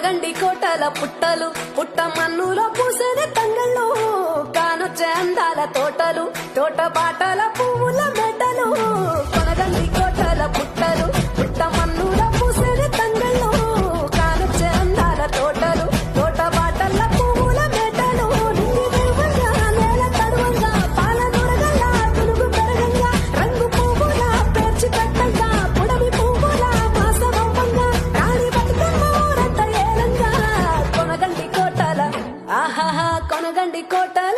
కొనగండి కోటల పుట్టలు పుట్ట మన్నులో పూసేది తంగళ్ళు కానొచ్చే అందాల తోటలు తోట బాటల పువ్వుల మెటలు కొనగండి కోటల పుట్టలు పుట్ట మన్నులో పూసేది తంగళ్ళు కానొచ్చే అందాల తోటలు తోట బాటల పువ్వుల మెటలు నింగి వెలువగా నేల తడువంగా పాల దొరగల్లా తులుగు పెరగంగా రంగు పువ్వుల పేర్చి పెట్టంగా పుడమి పువ్వుల మాసవంగా రాణి బతుకమ్మ ఊరంత ఏలంగా కొనగండి కోటల ఆహాహా కొనగండి కోటల